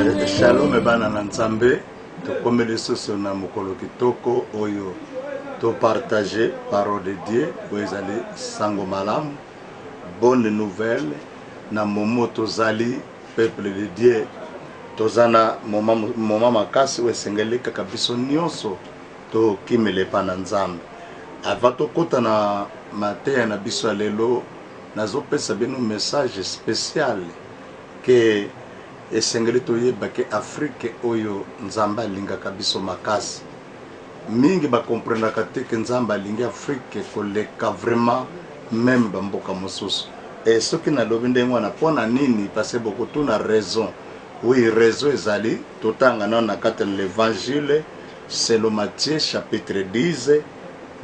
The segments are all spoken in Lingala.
Shalom ebana na nzambe tokomeli soso na mokolo kitoko oyo to partager parole de Dieu oyo ezali sango malamu bonne nouvelle na momo tozali peuple de Dieu tozana moma makasi oyo esengeli kaka biso nyonso tokimela epa na nzambe ava tokota na mateya na biso ya lelo nazopesa bino message spécial ke esengeli toyeba ke Afrique oyo nzambe alingaka biso makasi mingi bakomprendaka te ke nzambe alingi Afrique koleka vraiment même bamboka mosusu e soki nalobi ndenge wana mpona nini parce bokotuna raison oui raison ezali totanga nano na kati na l'évangile selon Matthieu chapitre 10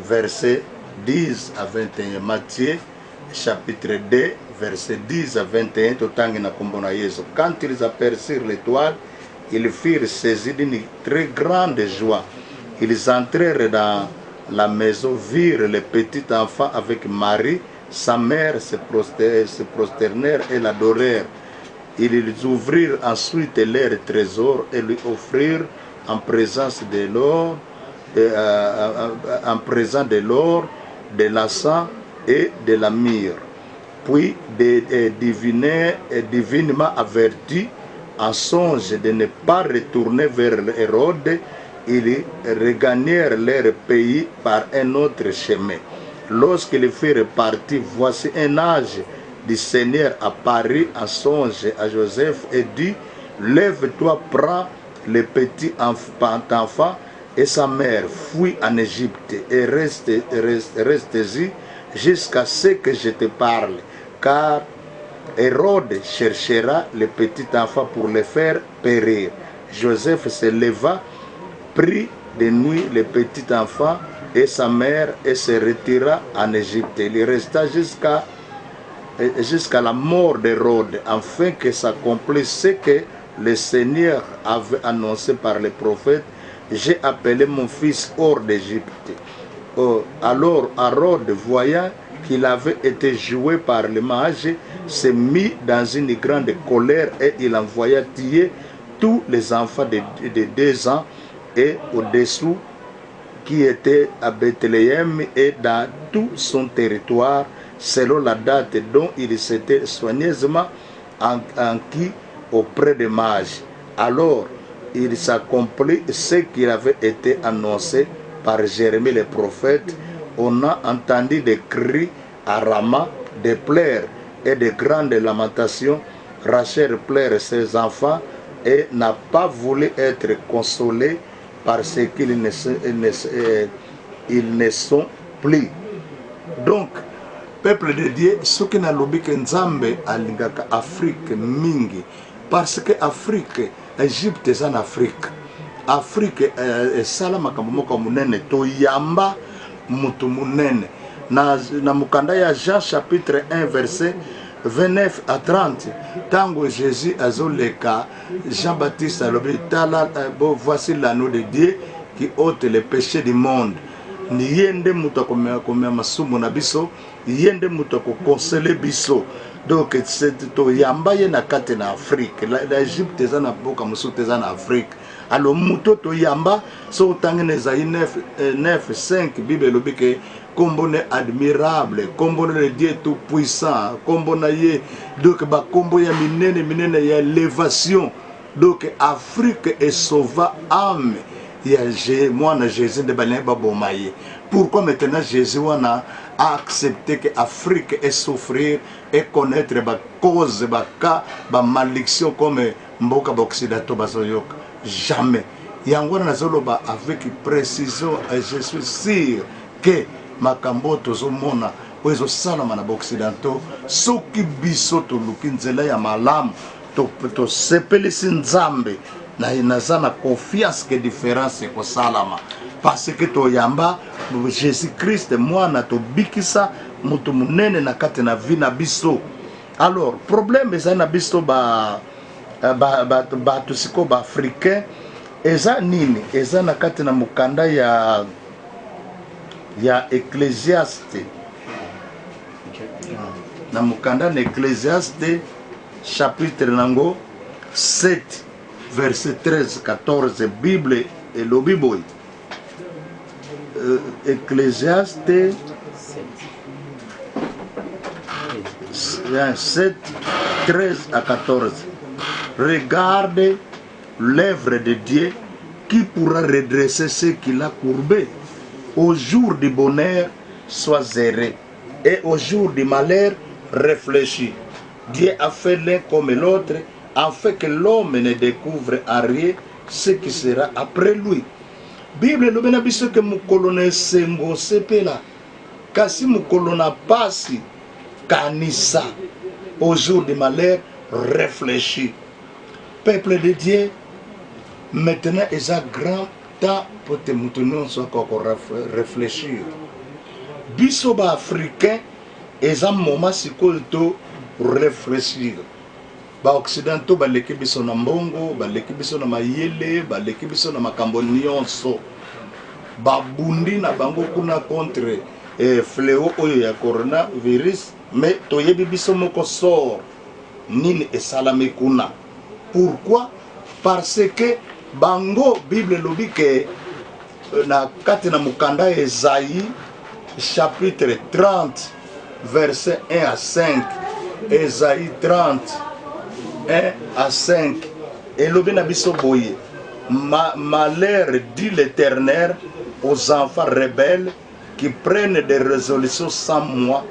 verset 10 à 21 Matthieu chapitre 2 verset 10 à 21 totangi na kombo na Yesu. Quand ils aperçurent l'étoile, ils furent saisis d'une très grande joie. Ils entrèrent dans la maison, virent le petit enfant avec Marie, sa mère, se prosternèrent et l'adorèrent. Ils ouvrirent ensuite leur trésor et lui offrirent en présence de l'or, de l'encens et de la myrrhe. Puis divinement avertis en songe de ne pas retourner vers Hérode, ils regagnèrent leur pays par un autre chemin. Lorsqu'ils furent partis, voici un ange du Seigneur apparut en songe à Joseph et dit: lève-toi, prends le petit enfant et sa mère, fuis en Égypte et reste-y jusqu'à ce que je te parle, car Hérode cherchera le petit enfant pour le faire périr. Joseph se leva, prit de nuit le petit enfant et sa mère et se retira en Égypte. Il resta jusqu'à la mort d'Hérode, afin que s'accomplisse ce que le Seigneur avait annoncé par les prophètes: j'ai appelé mon fils hors d'Égypte. Alors Hérode, voyant qu'il avait été joué par le mage, s'est mis dans une grande colère et il envoya tuer tous les enfants de 2 ans et au-dessous qui étaient à Bethléem et dans tout son territoire, selon la date dont il s'était soigneusement enquis auprès des mages. Alors il s'accomplit ce qui avait été annoncé par Jérémie le prophète: on a entendu des cris à Rama, des pleurs et de grandes lamentations. Rachel pleure ses enfants et n'a pas voulu être consolé parce qu'ils ne sont plus. Donc, peuple de Dieu, ce qui n'a l'objet que Nzambe alingaka Afrique mingi, parce que Afrique, Égypte est en Afrique. Afrique esala makambo moko munene to yamba mutu munene na mukanda ya Jean chapitre 1 verset 29 à 30 tango Jésus azoleka Jean-Baptiste alobi tala voici l'agneau de Dieu qui ôte les péchés du monde. Ni yende mutu akomema masumu na biso, yende mutu akokonsele biso. Donc c'est to yamba ye na kati na Afrique. L'Égypte eza na boka mususu eza na Afrique. Alors muto to yamba so tangi na Esaïe 9:5 Bible elobi ke kombo ne admirable, kombo ne Dieu tout puissant, kombo na ye donc ba kombo ya minene ya élévation. Donc Afrique est sauva âme. Moi na Jésus de balin babomaye. Pourquoi maintenant Jésus a accepté que l'Afrique ait souffrir et connaître ba cause ba cas ba malédiction comme mboka occidentaux bazoyoka? Jamais. Yangwana nazoloba avec précision et je suis sûr que makambo tozomona ozo salama na occidentaux soki biso to luki nzela ya malamu to sepelisi Nzambe na inazana confiance que différence ko salama parce que to yamba Jésus Christ mwana to bikisa mutu munene na kati na vi na biso. Alors problème eza na biso ba tusiko ba africain eza nini eza na kati na mukanda ya Ecclésiaste na mukanda na Ecclésiaste chapitre nango 7 verset 13-14, Bible et le Bible. Ecclésiaste 7, 13 à 14. Regarde l'œuvre de Dieu qui pourra redresser ce qu'il a courbé. Au jour du bonheur, sois zéré, et au jour du malheur, réfléchis. Dieu a fait l'un comme l'autre, afin que l'homme ne découvre en rien ce qui sera après lui. Bible lobena biso ke mukolo na esengo sepela, kasi mukolo na pasi kanisa. Au jour du malheur, réfléchis. Peuple de Dieu, maintenant il y a grand temps pour te maintenir sur réfléchir. Biso ba africain, il y a un moment sikoyo to réfléchir. Ba occidentaux baleki biso na mbongo, baleki biso na mayele, baleki biso na makambo nyonso. Babundi na bango kuna contre fléau oyo ya coronavirus, mais toyebi biso moko sort nini esalami kuna. Pourquoi? Parce que bango Bible lobi ke na kati na mukanda Esaïe chapitre 30 verset 1 à 5. Esaïe 30 1 à 5. Et lobi na biso boye. Malheur dit l'Éternel aux enfants rebelles qui prennent des résolutions sans moi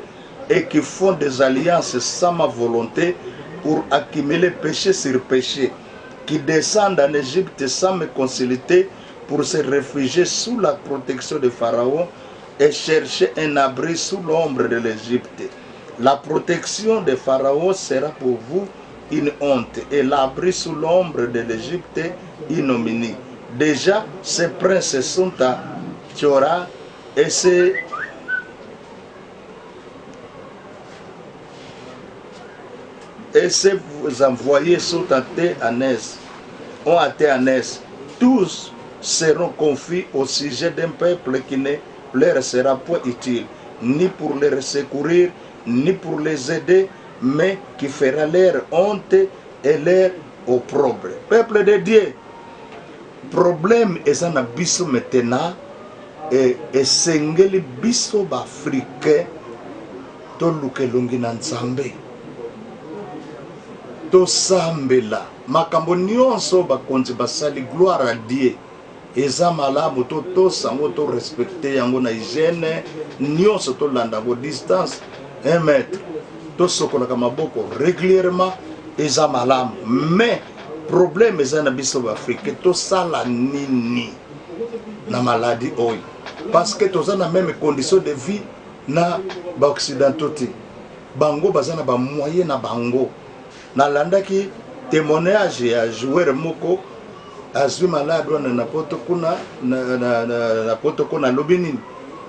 et qui font des alliances sans ma volonté pour accumuler péché sur péché, qui descendent en Égypte sans me consulter pour se réfugier sous la protection de Pharaon et chercher un abri sous l'ombre de l'Égypte. La protection de Pharaon sera pour vous une honte et l'abri sous l'ombre de l'Égypte ignominie. Déjà, ces princes sont à Tchora et ces envoyés sont à Théanès, ont à Théanès. Tous seront confiés au sujet d'un peuple qui ne leur sera point utile, ni pour les secourir, ni pour les aider, mais qui fera leur honte et leur opprobre. Peuple de Dieu, problème est un abysse maintenant et sengeli biso ba africain to lukelongi na nzambe to sambela makambo nyonso bakonzi basali gloire à Dieu eza malamu to sango to respecter yango na hygiène nyonso to landa go distance 1 mètre to sokolaka maboko régulièrement eza malamu. Mais problème eza na biso ba africain to sala nini na maladie oyo parce que toza na même condition de vie na ba occidentaux te. Bango baza na ba moyen na bango. Nalandaki témoignage ya joueur moko azwi malade wana na poto kuna na poto kuna lobi nini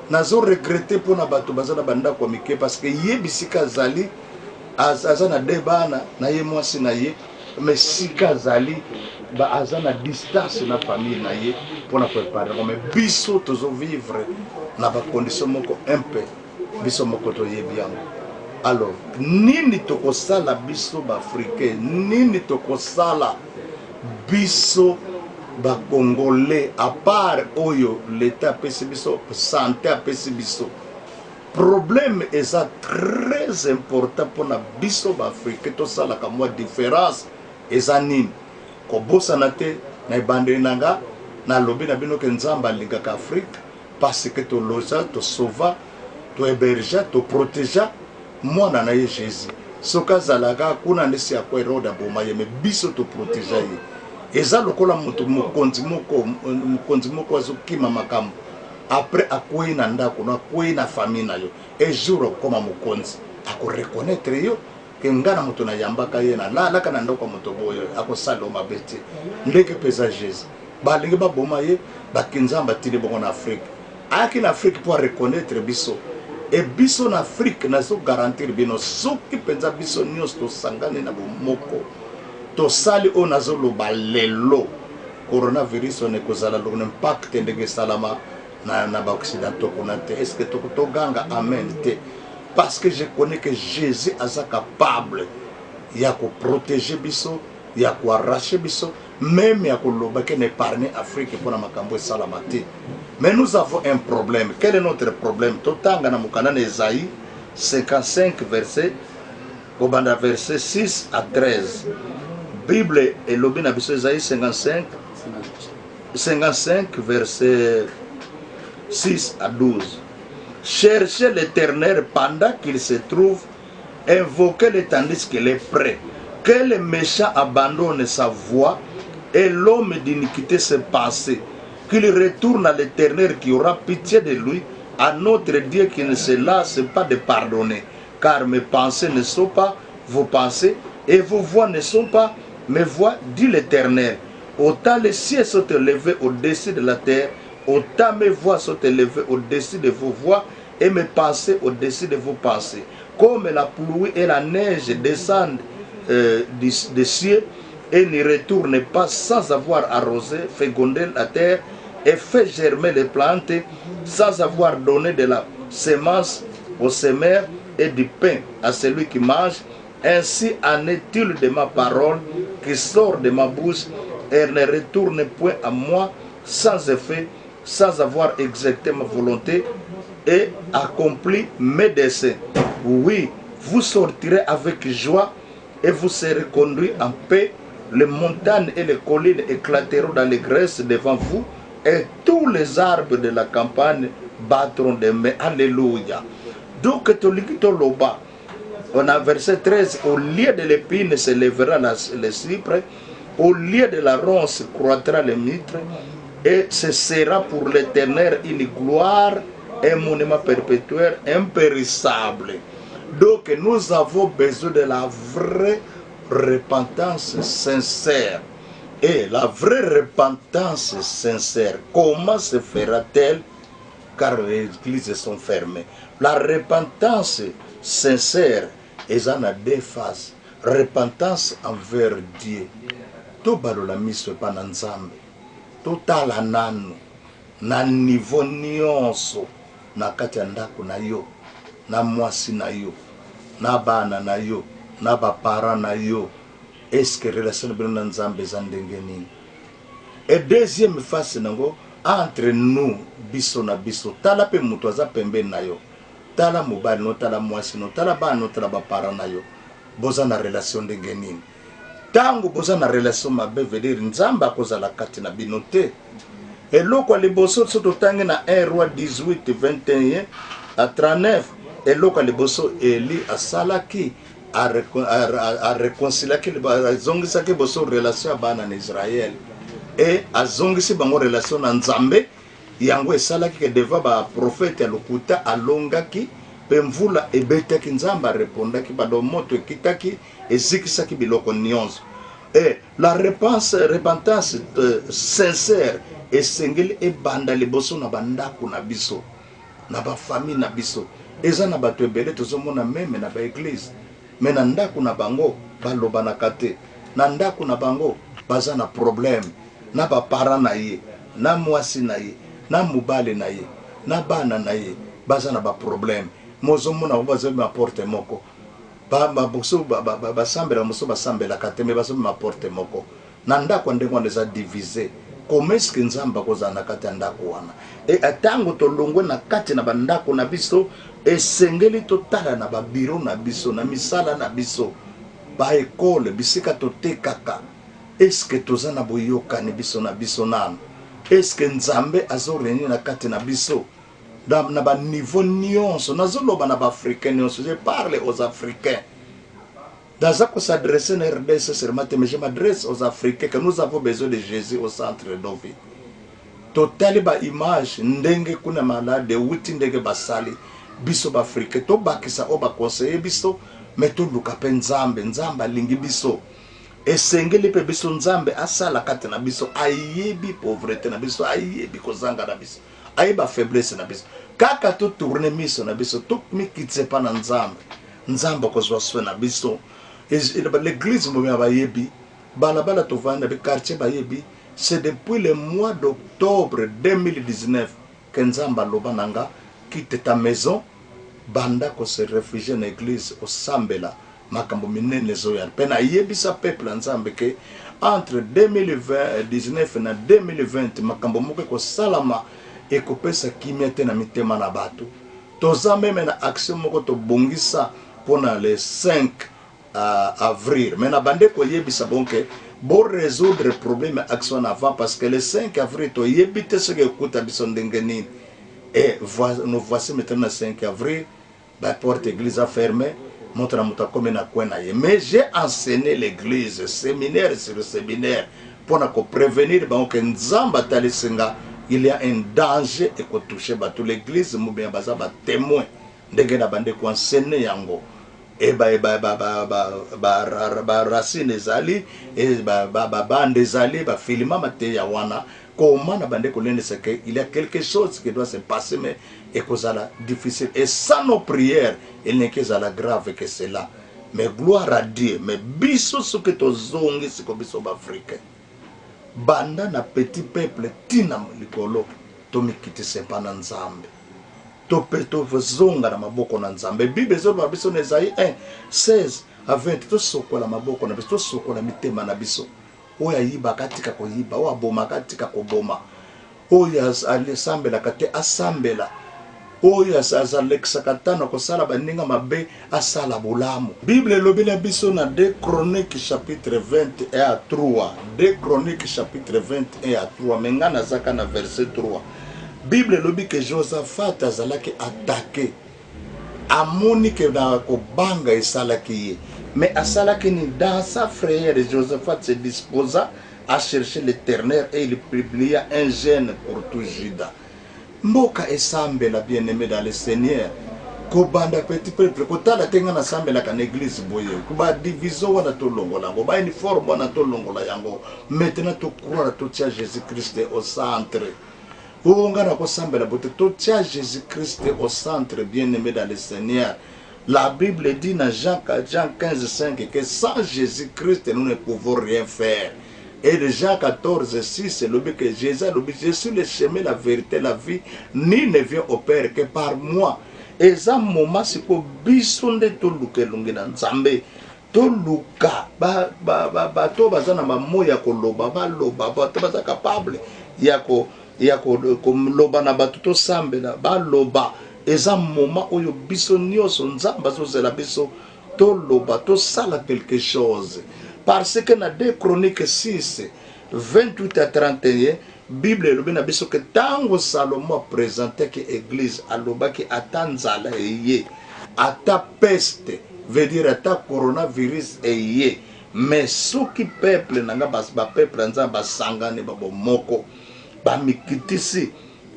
nazo regretter mpona bato baza na bandako mike parce que ye bisika azali aza na de bana na ye mwasi na ye mais sika azali ba aza na distance na famille na ye mpona préparer mais biso tozo vivre na ba condition moko un peu biso moko toyebi yango. Alors nini tokosala biso ba africain, nini tokosala biso ba congolais à part oyo l'état apesi biso santé apesi biso. Problème est très important pour na biso ba africain tosala ka moi différence eza nini kobosana te na ebandeli nanga na lobi na bino ke nzamba alingaka Afrique parce que to loza to sauva to héberger to protéger mwana na ye Jésus soka zalaka kuna ndesi akwa eroda boma ye me biso to protéger ye eza lokola moto mokonzi moko azokima makambo après akwei na ndako na akwei na famille na yo et jour koma mokonzi ako reconnaître yo ke ngana moto na yambaka ye na lalaka na ndako moto boyo ako sala mabe te ndeke pesa Jésus balingi baboma ye bakinzamba tili bongo na Afrique aki na Afrique pour reconnaître biso et biso na Afrique nazo garantir bino soki penza biso nyos to sangane na bomoko to sali o nazo loba lelo coronavirus on ekozala lo impact ndenge salama na ba occidentaux konate. Est-ce que to ganga amen te parce que je connais que Jésus est capable ya ko protéger biso ya ko arracher biso même ya koloba que n'épargne Afrique pour la makambo salamate. Mais nous avons un problème. Quel est notre problème? Totanga na mukana Esaïe 55 verset 6 à 13. Bible et lobi na biso Esaïe 55 verset 6 à 12. Cherchez l'Éternel pendant qu'il se trouve, invoquez-le tandis qu'il est prêt. Que le méchant abandonne sa voie et l'homme d'iniquité se passe. Qu'il retourne à l'Éternel qui aura pitié de lui, à notre Dieu qui ne se lasse pas de pardonner. Car mes pensées ne sont pas vos pensées et vos voix ne sont pas mes voix, dit l'Éternel. Autant les cieux sont élevés au-dessus de la terre, autant mes voix sont élevées au-dessus de vos voix et mes pensées au-dessus de vos pensées. Comme la pluie et la neige descendent des cieux et ne retournent pas sans avoir arrosé, fécondé la terre et fait germer les plantes, sans avoir donné de la semence aux semeurs et du pain à celui qui mange, ainsi en est-il de ma parole qui sort de ma bouche. Elle ne retourne point à moi sans effet, sans avoir exécuté ma volonté et accompli mes desseins. Oui, vous sortirez avec joie et vous serez conduits en paix. Les montagnes et les collines éclateront dans les graisses devant vous et tous les arbres de la campagne battront des mains. Alléluia. Donc, on a verset 13, au lieu de l'épine se lèvera le cypre, au lieu de la ronce croîtra le mitre, et ce sera pour l'Éternel une gloire, un monument perpétuel, impérissable. Donc nous avons besoin de la vraie repentance sincère. Et la vraie repentance sincère, comment se fera-t-elle? Car les églises sont fermées. La repentance sincère, ils en ont deux phases. Repentance envers Dieu. To balola miso pa na nzambe, to tala nanu na niveau nyonso na kati ya ndako na yo, na mwasi na yo, na bana na yo, na bapara na yo. Est-ce que relation bino na nzambe za ndenge nini? Et deuxième phase nango, entre nous biso na biso, tala pe mutu aza pembeni na yo, tala mobali no, tala mwasi no, tala bana no, tala bapara na yo, boza na relation ndenge nini? Tango boza na relation mabe veut dire nzamba akozala kati na bino te. Eloko liboso soto tangi na 1 Roi 18 21 à 39. Eloko liboso Eli asalaki a réconciliaki azongisaki boso relation ya bana na Israël et azongisi bango relation na nzambe. Yango esalaki ke deva ba prophète ya lokuta alongaki pe mvula ebetaki, nzamba repondaki, bado moto ekitaki ezikisaki biloko nyonso. Et la repentance sincère esengeli ebanda liboso na bandako na biso, na ba famille na biso. Eza na bato ebele tozomona meme na ba église, mais na ndako na bango balobanaka te, na ndako na bango baza na problème, na bapara na ye, na mwasi na ye, na mobali na ye, na bana na ye, baza na ba problème. Mozomona bazomi ma porte moko, basambela moso basambela kate, me bazomi ma porte moko. Na ndako ndenge wana eza divisé. Comment est-ce que nzamba kozala na kati ya ndako wana? Et atango tolongwe na kati na bandako na biso, esengeli totala na babiro na biso, na misala na biso, ba ekole bisika totekaka. Est-ce que toza na boyokani biso na biso nano? Est-ce que nzambe azoreni na kati na biso? Na ba niveau nyonso, nazoloba na ba africains nyonso, je parle aux africains. D'Azako s'adresser à RDC sur ma mais je m'adresse aux Africains que nous avons besoin de Jésus au centre de nos vies. Totali ba image ndenge kuna malade wuti ndenge basali biso ba Africain to bakisa o ba conseiller biso meto luka pe nzambe lingi biso esengeli pe biso nzambe asala kati na biso ayebi pauvreté na biso, ayebi kozanga na biso, ayeba faiblesse na biso. Kaka to tourner miso na biso to mikitse pa na nzambe kozwa swe na biso. L'église Bayebi, Balabala Tovanda, le quartier Bayebi, c'est depuis le mois d'octobre 2019 que Nzamba Lobananga quitte ta maison, Banda ko se réfugie dans l'église au Sambela, Makambo Minene Zoyan. Pena Yebi sa peuple Nzambe ke entre 2019 na 2020 makambo moko ko salama et ko pesa kimia te na mitema na bato. Toza même na action moko to bongisa pona le 5 avril. Mais na bande ko yebisa bonke bon résoudre le problème action avant parce que le 5 avril to yebite ce que kuta biso ndengeni. Et nous voici maintenant le 5 avril, la porte église a fermé. Mais j'ai enseigné l'église, séminaire sur le séminaire, pour prévenir il y a un danger et qu'on touche toute l'église, nous bien témoin de enseigner yango. Et racine ezali et bande ezali filma mate ya wana comment na bande kolende c'est que il y a quelque chose qui doit se passer mais et cause la difficile et sans nos prières il n'est que la grave que cela mais gloire à Dieu mais biso ce que tozongi c'est comme biso africain banda na petit peuple tina likolo to mikiti sempa na nzambe to zonga na maboko na nzambe bible zo ba biso na Esaïe 1:16 à 20 to sokola maboko na biso to sokola mitema na biso oya yiba katika ko yiba oya boma katika ko boma oya alisambela kate asambela oya azalexa katana ko sala baninga mabe asala bolamu. Bible lobi na biso na 2 Chroniques chapitre 21 à 3 2 Chroniques chapitre 21 à 3 mengana zaka na verset 3. Bible lobi que Josaphat azalaki attaqué amoni ke na ko banga esalaki mais asalaki ni dans sa frère Josaphat se disposa à chercher l'Éternel et il publia un jeûne pour tout Juda. Mboka esambe la bien-aimé dans le Seigneur ko banda petit peuple ko tala tenga na sambe la kan église boye ko ba division wana to longola ko ba uniforme wana to longola yango maintenant to croire to tia Jésus-Christ au centre. Ongana ko sambe la bote to tia Jésus-Christ au centre bien-aimé dans le Seigneur. La Bible dit dans Jean 15:5 que sans Jésus-Christ nous ne pouvons rien faire. Et de Jean 14:6 c'est le but que Jésus je suis le chemin, la vérité, la vie, ni ne vient au Père que par moi. Et ça moment c'est que bisonde to luke lungina nzambe to luka ba to bazana mamoya ko loba ba loba ba to baza capable yako loba na bato to sambela ba loba. Eza moment oyo biso nyonso nzamba zozela biso to loba to sala quelque chose parce que na 2 Chroniques 6 28 à 31 Bible lobi na biso que tango Salomon présentait que église aloba ki atanzala eye ata peste veut dire ata coronavirus eye mais soki peuple nanga ba peuple nzamba sangane ba moko ba mikitisi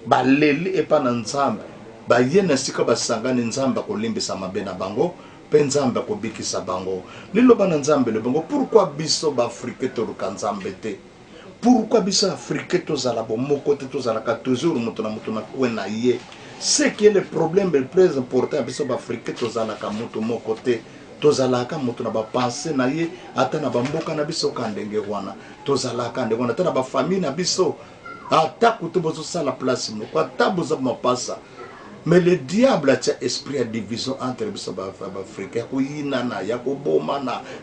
ba leli epa na nzamba ba yena sika basangani nzamba ko limbisa mabe na bango pe nzamba ko bikisa bango liloba na nzambe le bango. Pourquoi biso ba afrique to luka nzambe te? Pourquoi biso afrique to zala bo moko te to zala ka toujours mutu na kwena ye? C'est que le problème le plus important biso ba afrique to zala ka mutu moko te to zala ka mutu na ba penser na ye ata na ba mboka na biso ka ndenge wana to zala ka ndenge wana ata na ba famille na biso ata kutu bozo sala place moko ata bozo mapasa. Mais le diable a un esprit de division entre les Africains.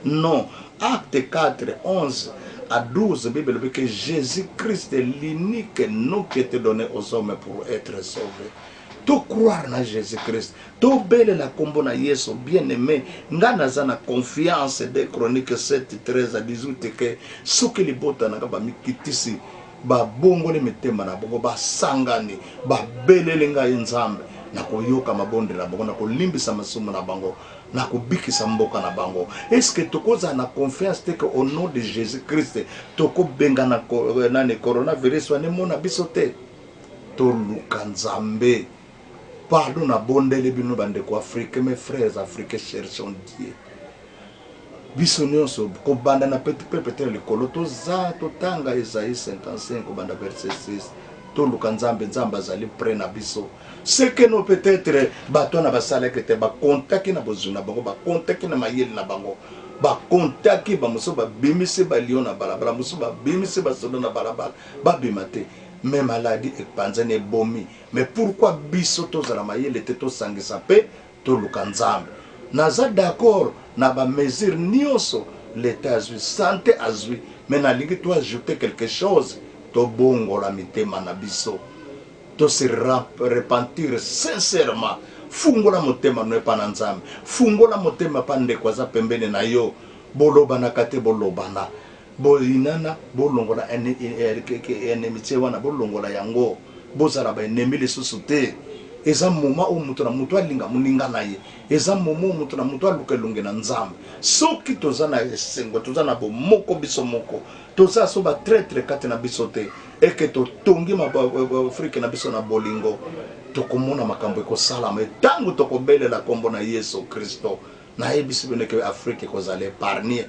Non. Acte 4, 11 à 12, la Bible dit que Jésus-Christ est l'unique nom qui est donné aux hommes pour être sauvés. Tu croire en Jésus-Christ. Tu belle la combo na Yesu bien-aimé. Ngana zana confiance des Chroniques 7, 13 à 18 que ce que les bottes n'ont mikitisi. Ba bongo le metema na bongo ba sangani ba belele nga nzambe na koyoka mabonde na bango na kolimbisa masumu na bango na kubikisa mboka na bango. Est-ce que tokoza na confiance te que au nom de Jésus-Christ toko benga na nani coronavirus wane mona biso te to luka nzambe pardon na bondele bino bande ko Afrique. Mes frères africains cherchons Dieu biso nyonso ko banda na petit peuple le kolo to za to tanga Esaïe 55 ko banda verset 6 to luka nzambe nzamba zali pre na biso. C'est que nous peut-être bato na basala que te ba contaki na bozuna bango ba contaki na mayeli na bango ba contaki ba muso ba bimisi ba lion na balabala muso ba bimisi ba sodo na balabala ba bimate mais maladie et panzane bomi. Mais pourquoi biso to za na mayeli te to sangisa pe to luka nzambe naza d'accord na ba mesure nyonso l'état azwi santé azwi mais nalingi to ajouter quelque chose to bongo la mitema na biso to se repentir sincèrement fungola motema no epa na nzambe fungola motema pa ndeko aza pembeni na yo bolobana kate bolobana bolinana bolongola enemitié wana bolongola yango bozala baenemi lisusu te eza moma oyo moto na moto alinga moninga na ye eza moma oyo moto na moto aluka elonge na nzambe soki toza na esengo toza na bomoko biso moko toza so batraitre kati na biso te eke totongi afrike na biso na bolingo tokomona makambo ekosalama ntango tokobelela kombo na yesu kristo nayebisi bino ke afrike ekozala épargne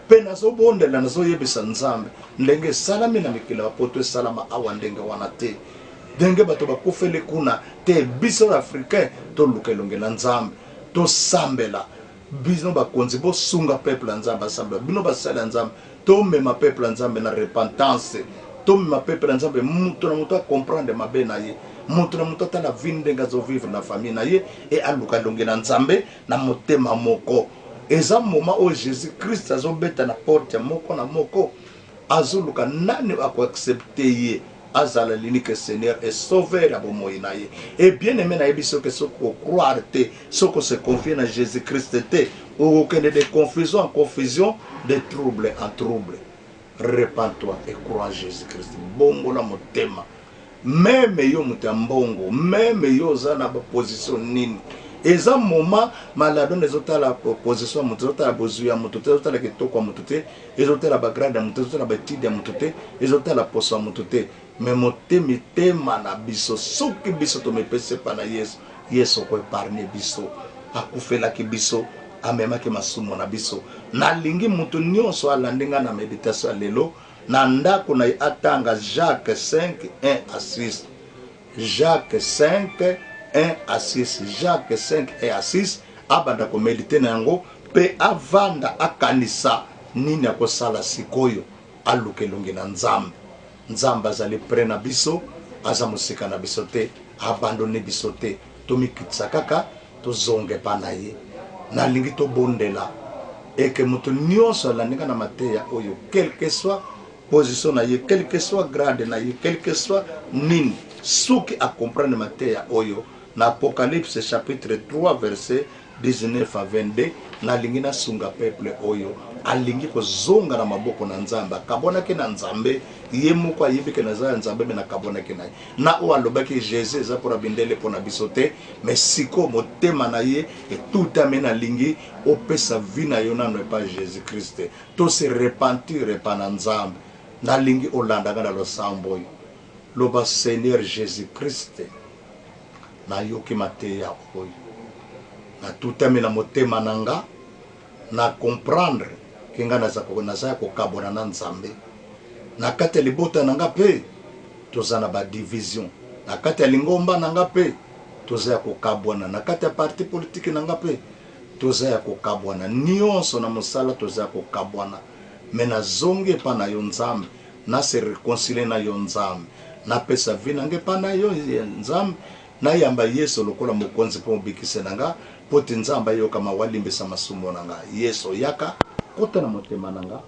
mpe nazobondela nazoyebisa nzambe ndenge esalami na mikili bapoto esalama awa ndenge wana te ndenge bato bakufeli kuna te biso africain toluka elonge na nzambe tosambela bino bakonzi bosunga peuple ya nzambe asambela bino basali ya nzambe tomema peuple ya nzambe na repentance tomema peuple ya nzambe moto na moto acomprendre mabe na ye moto na moto atala vi ndenge azovivre na famille na ye e aluka elonge na nzambe na motema moko eza moma oyo jésus christ azobeta na porte ya moko na moko azoluka nani akoaccepte ye azala l'unique seigneur et sauveur ya bomoi na ye et bien aimé nayebi soki soki okroire te soki ose confie na jésus christ te okokende de confusion en confusion de trouble en trouble repens-toi et crois en jésus christ bongola motema même yo moto ya mbongo même yo oza na baposition nini eza moma maladon ezotala position ya moto ezotala bozwi ya moto te ezotala kitoko ya moto te ezotala bagrade ya moto ezotala baetide ya moto te ezotala poso ya moto te me motema tema na biso soki biso tomepesi epa na yesu yesu okoepargne biso akufelaki biso amemaki masumu na biso nalingi moto nyonso alandi nga na méditation ya lelo na ndako na ye atanga Jacques 5 1 à 6 Jacques 5 1 à 6 Jacques 5 1 à 6 abanda komédite na yango mpe avanda akanisa nini akosala sikoyo aluka elongi na nzambe nzambe azali pre na biso aza mosika na biso te abandone biso te tomikitisa kaka tozonge epa na ye nalingi tobondela eke moto nyonso alandinga na mateya oyo quelque soit position na ye quelque soit grade na ye quelque soit nini soki acomprendre mateya oyo na Apocalypse chapitre 3 verset 19 à 22 nalingi nasunga peuple oyo alingi kozonga na maboko na nzambe akabonaki na nzambe ye moko ayebike na za nzambe me nakabonaki na ye na oyo alobaki jésus eza mpona bindele mpona biso te me siko motema na ye etutami nalingi opesa vi na yo nano epa jésus christ to se repentir epa na nzambe nalingi olandanga na losambo oyo loba seigneur jésus christ nayoki mateya oyo natutami na motema na nga na comprendre ke nga naza ya kokabwana na nzambe na kati ya libota na nga mpe toza na badivision na kati ya lingomba na nga mpe toza ya kokabwana na kati ya parti politike na nga mpe toza ya kokabwana nyonso na mosala toza ya kokabwana me nazongi epa na yo nzambe nase reconcilie na yo nzambe napesa vi na nga epa na yo nzambe nayamba yesu lokola mokonzi mpo mobikise na nga mpo te nzambe ayokama walimbisa masumu na nga yesu yaka kota na motema na nga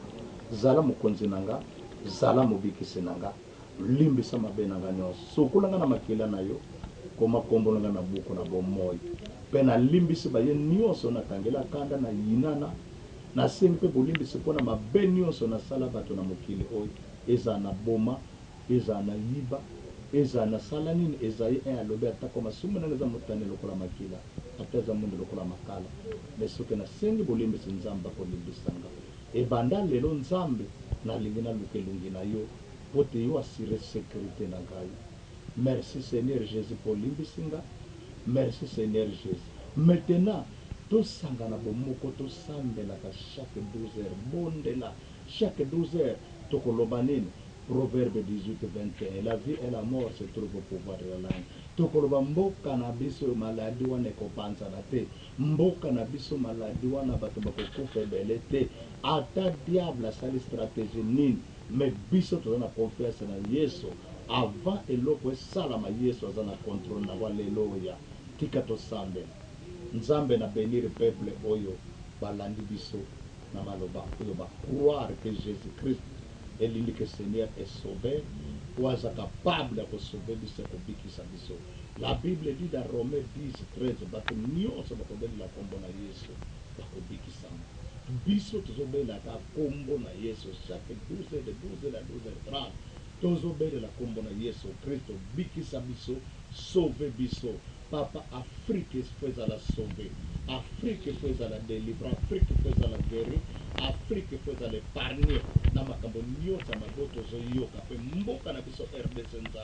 zala mokonzi na nga zala mobikise na nga limbisa mabe na nga nyonso sukola nga na makila na yo koma kombo na nga na buku na bomoi mpe nalimbisi baye nyonso nakangela kanda na yinana nasengi mpe bolimbisi mpo na mabe nyonso nasala bato na mokili oyo ezala na boma ezala na yiba ezala na sala nini ezayi alobi atako masumu nanga eza motane lokola makila ata eza mundu lokola makala me soki nasengi bolimbisi nzambe akolimbisanga ebanda lelo nzambe nalingi naluka elongi na yo mpo te yo asire sécurité na ngai merci seigneur jésus mpo olimbisinga merci seigneur jésus maintenant tosangana bomoko tosambelaka chaque 12 heures bondela chaque 12 heures tokoloba nini Proverbe 18, 21. La vie et la mort se trouvent au pouvoir de la langue. Tokoloba mboka na biso maladi wana ekopanza na te. Mboka na biso maladi wana bato bakokufa ebele te. Ata diable asali stratégie nini. Mais biso toza na confiance na Yesu. Avant eloko esalama Yesu aza na contrôle na waleloya. Tika tosambela. Nzambe na bénir peuple oyo balandi biso na maloba oyo ba croire que Jésus Christ elingi que Seigneur est sauvé, oaza capable de sauver biso kobikisa biso. La Bible dit dans Romains 10:13, bato nyonso bakobela kombo na Yesu bakobikisama. Biso tozobela ka kombo na Yesu chaque 12 de 12 à 12h30. Tozobela kombo na Yesu Kristo bikisa biso, sauver biso. Papa, Afrique fais la sauver, Afrique fais la délivrer, Afrique fais la guérir, Afrique fais la épargner. Na makambo nyota maboto zo yoka pe mboka na biso RDC nza.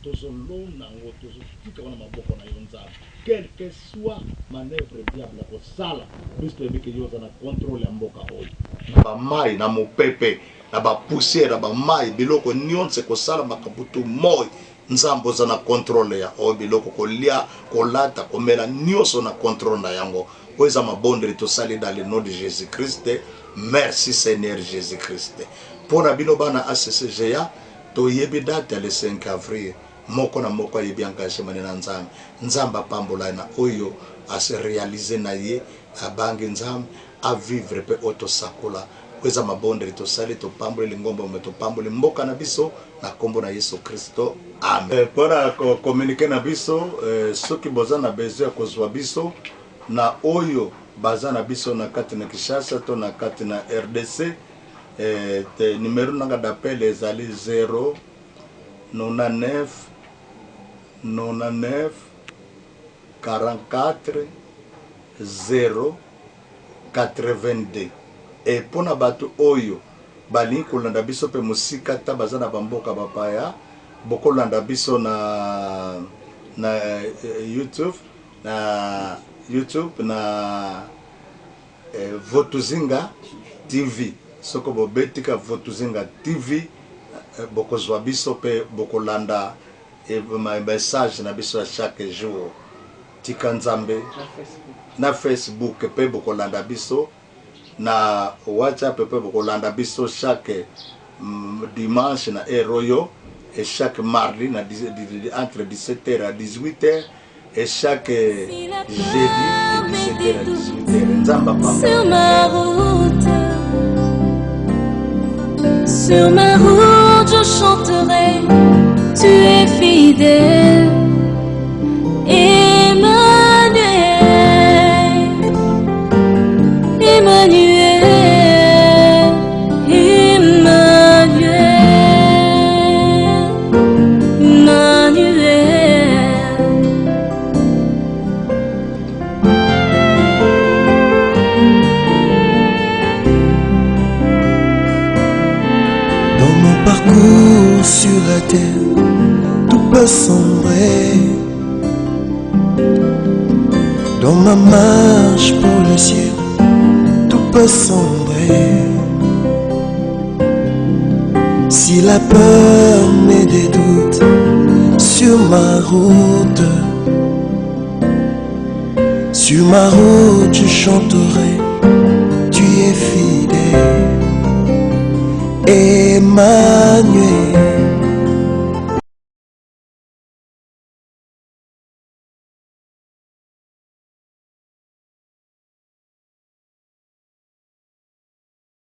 Tozolona ngo tozotika wana maboko na yonza. Quel que soit manœuvre diable ko sala, biso ebike yoza na contrôle ya mboka oyo. Na ba mai na mopepe, na ba poussière, na ba mai biloko nyonse ko sala makabutu moi. Nzambo za na contrôle ya obiloko kolia kolata komela nyonso na contrôle na yango oza mabondeli tosali dans le nom de Jésus-Christ. Merci Seigneur Jésus-Christ. Pour bino bana ACCGA toyebi date le 5 avril moko na moko yebi engagement na nzambe nzamba pambola na oyo a se réaliser na ye abangi nzambe a vivre pe otosakola oza mabondeli tosali topambole lingombo metopambole mboka na biso na kombo na Yesu Kristo. Amen. Para communiquer na biso soki boza na besoin kozwa biso na oyo baza na biso na kati na Kinshasa to na kati na RDC te numéro nanga d'appel ezali 0 99 99 44 0 82. Et pona bato oyo balingi kolanda biso pe musika ta baza na bamboka bapaya bokolanda biso na YouTube na Votuzinga TV soko bobetika Votuzinga TV bokozwa biso pe bokolanda message na biso chaque jour tika nzambe na Facebook pe bokolanda biso na WhatsApp pe bokolanda biso chaque dimanche na Eroyo et chaque mardi entre 17h à 18h et chaque jeudi de 17h à 18h. Sur ma route je chanterai, tu es fidèle, Emmanuel, Emmanuel. Sur la terre, tout peut sombrer. Dans ma marche pour le ciel, tout peut sombrer. Si la peur met des doutes sur ma route, je chanterai, tu es fidèle, Emmanuel.